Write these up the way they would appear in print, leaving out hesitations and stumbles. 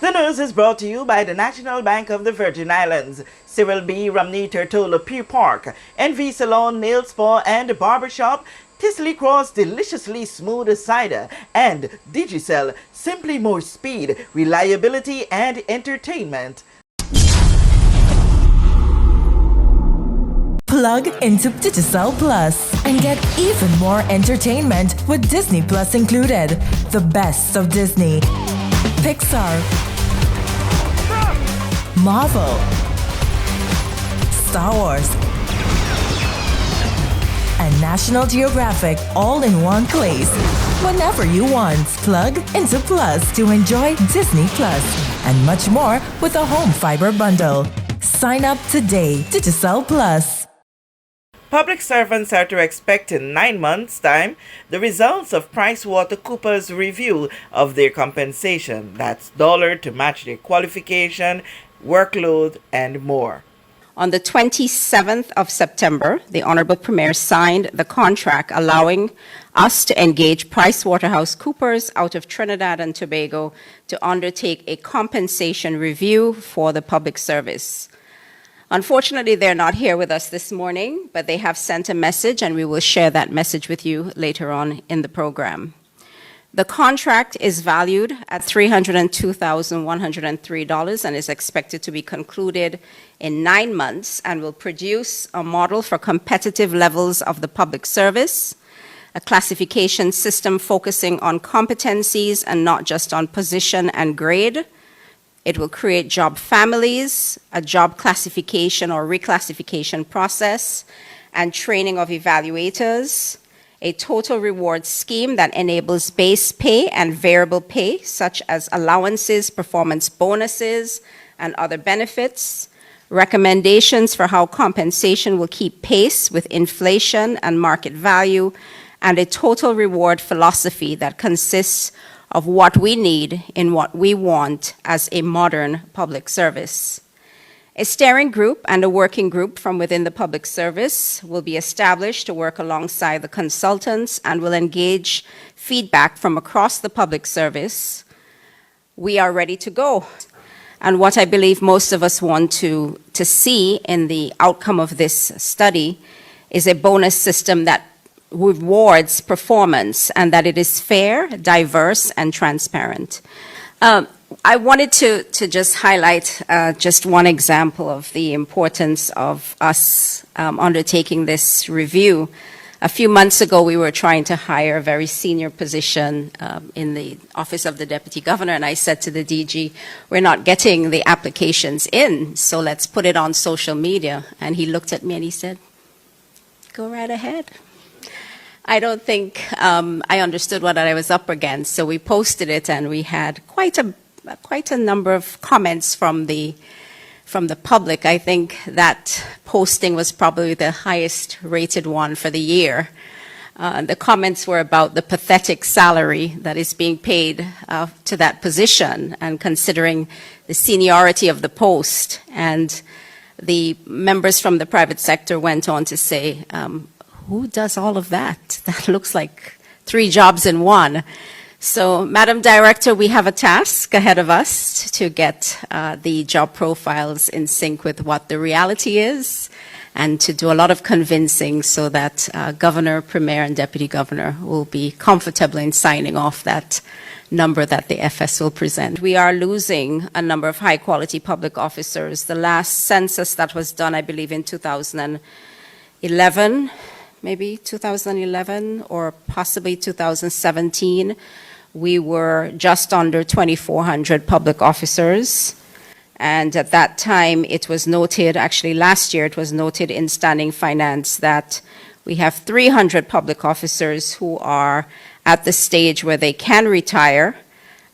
The news is brought to you by the National Bank of the Virgin Islands, Cyril B. Romney Tertola Pier Park, NV Salon, Nail Spa and Barbershop, Tisley Cross Deliciously Smooth Cider, and Digicel, simply more speed, reliability and entertainment. Plug into Digicel Plus and get even more entertainment with Disney Plus included. The best of Disney, Pixar, Marvel, Star Wars, and National Geographic all in one place. Whenever you want, plug into Plus to enjoy Disney Plus and much more with a home fiber bundle. Sign up today. Digicel Plus. Public servants are to expect in 9 months' time the results of PricewaterhouseCoopers' review of their compensation. That's dollar to match their qualification, workload, and more. On the 27th of September, the Honorable Premier signed the contract allowing us to engage PricewaterhouseCoopers out of Trinidad and Tobago to undertake a compensation review for the public service. Unfortunately, they're not here with us this morning, but they have sent a message, and we will share that message with you later on in the program. The contract is valued at $302,103 and is expected to be concluded in 9 months and will produce a model for competitive levels of the public service, a classification system focusing on competencies and not just on position and grade. It will create job families, a job classification or reclassification process, and training of evaluators, a total reward scheme that enables base pay and variable pay, such as allowances, performance bonuses, and other benefits, recommendations for how compensation will keep pace with inflation and market value, and a total reward philosophy that consists of what we need in what we want as a modern public service. A steering group and a working group from within the public service will be established to work alongside the consultants and will engage feedback from across the public service. We are ready to go. And what I believe most of us want to see in the outcome of this study is a bonus system that rewards performance and that it is fair, diverse, and transparent. I wanted to just highlight just one example of the importance of us undertaking this review. A few months ago, we were trying to hire a very senior position in the Office of the Deputy Governor, and I said to the DG, we're not getting the applications in, so let's put it on social media. And he looked at me and he said, go right ahead. I don't think I understood what I was up against, so we posted it, and we had quite a number of comments from the public. I think that posting was probably the highest rated one for the year. The comments were about the pathetic salary that is being paid to that position, and considering the seniority of the post. And the members from the private sector went on to say, who does all of that? That looks like 3 jobs in one. So, Madam Director, we have a task ahead of us to get the job profiles in sync with what the reality is, and to do a lot of convincing so that Governor, Premier, and Deputy Governor will be comfortable in signing off that number that the FS will present. We are losing a number of high-quality public officers. The last census that was done, I believe, in 2011, maybe 2011 or possibly 2017, we were just under 2,400 public officers. And at that time, it was noted, actually last year, it was noted in Standing Finance that we have 300 public officers who are at the stage where they can retire,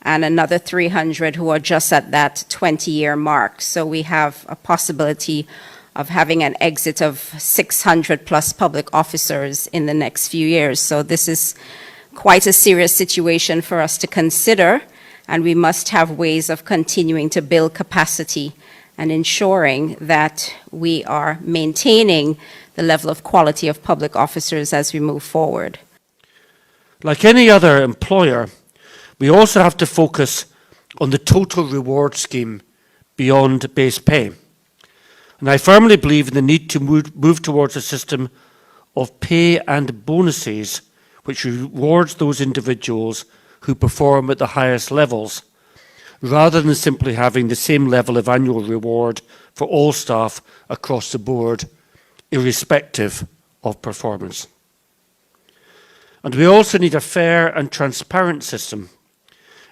and another 300 who are just at that 20-year mark. So we have a possibility of having an exit of 600 plus public officers in the next few years. So this is quite a serious situation for us to consider, and we must have ways of continuing to build capacity and ensuring that we are maintaining the level of quality of public officers as we move forward. Like any other employer, we also have to focus on the total reward scheme beyond base pay. And I firmly believe in the need to move towards a system of pay and bonuses which rewards those individuals who perform at the highest levels, rather than simply having the same level of annual reward for all staff across the board, irrespective of performance. And we also need a fair and transparent system,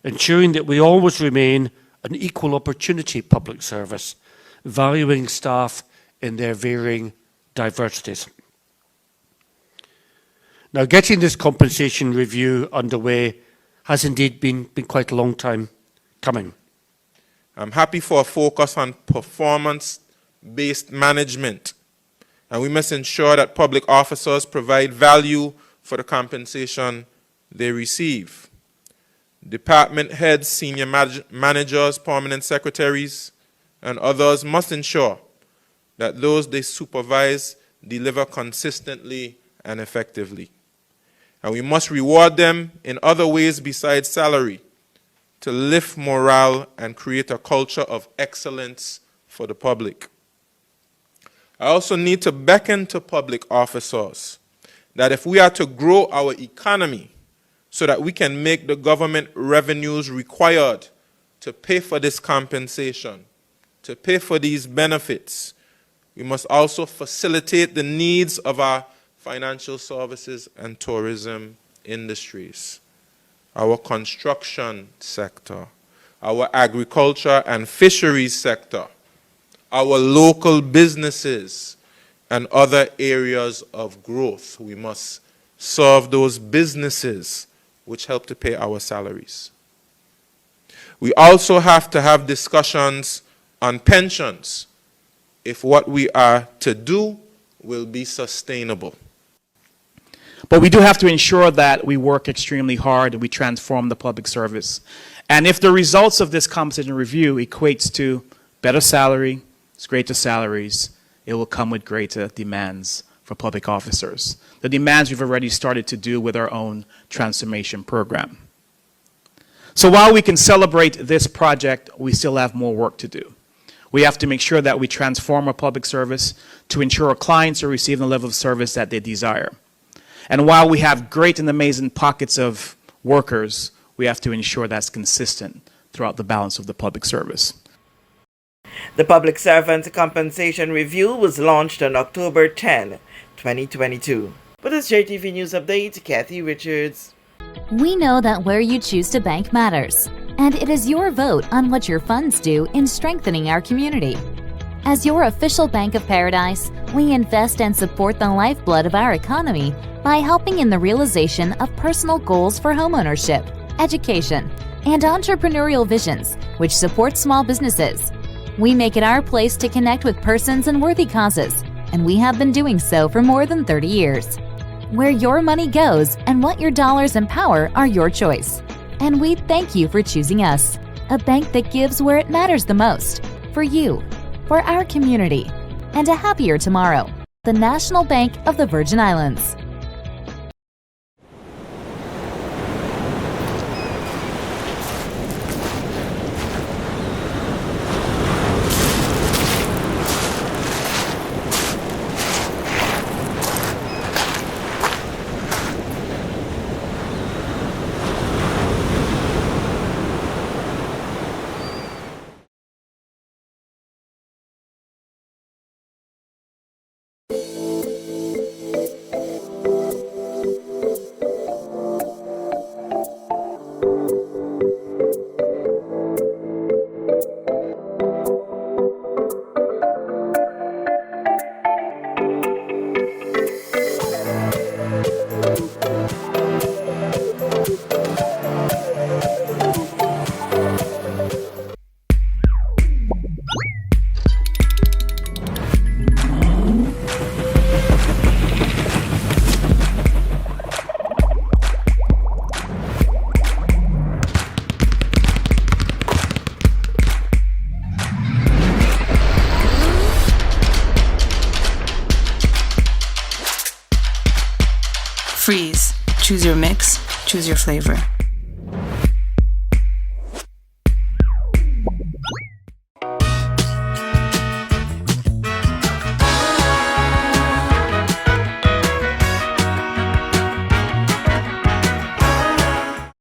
ensuring that we always remain an equal opportunity public service, valuing staff in their varying diversities. Now, getting this compensation review underway has indeed been quite a long time coming. I'm happy for a focus on performance-based management, and we must ensure that public officers provide value for the compensation they receive. Department heads, senior managers, permanent secretaries, and others must ensure that those they supervise deliver consistently and effectively. And we must reward them in other ways besides salary to lift morale and create a culture of excellence for the public. I also need to beckon to public officers that if we are to grow our economy so that we can make the government revenues required to pay for this compensation, to pay for these benefits, we must also facilitate the needs of our financial services and tourism industries, our construction sector, our agriculture and fisheries sector, our local businesses, and other areas of growth. We must serve those businesses which help to pay our salaries. We also have to have discussions on pensions if what we are to do will be sustainable. But we do have to ensure that we work extremely hard and we transform the public service. And if the results of this compensation review equates to better salary, greater salaries, it will come with greater demands for public officers. The demands we've already started to do with our own transformation program. So while we can celebrate this project, we still have more work to do. We have to make sure that we transform our public service to ensure our clients are receiving the level of service that they desire. And while we have great and amazing pockets of workers, we have to ensure that's consistent throughout the balance of the public service. The Public Servant Compensation Review was launched on October 10, 2022. For this JTV News Update, Kathy Richards. We know that where you choose to bank matters, and it is your vote on what your funds do in strengthening our community. As your official Bank of Paradise, we invest and support the lifeblood of our economy by helping in the realization of personal goals for homeownership, education, and entrepreneurial visions, which support small businesses. We make it our place to connect with persons and worthy causes, and we have been doing so for more than 30 years. Where your money goes and what your dollars empower are your choice. And we thank you for choosing us, a bank that gives where it matters the most, for you, for our community, and a happier tomorrow. The National Bank of the Virgin Islands. Freeze. Choose your mix, choose your flavor.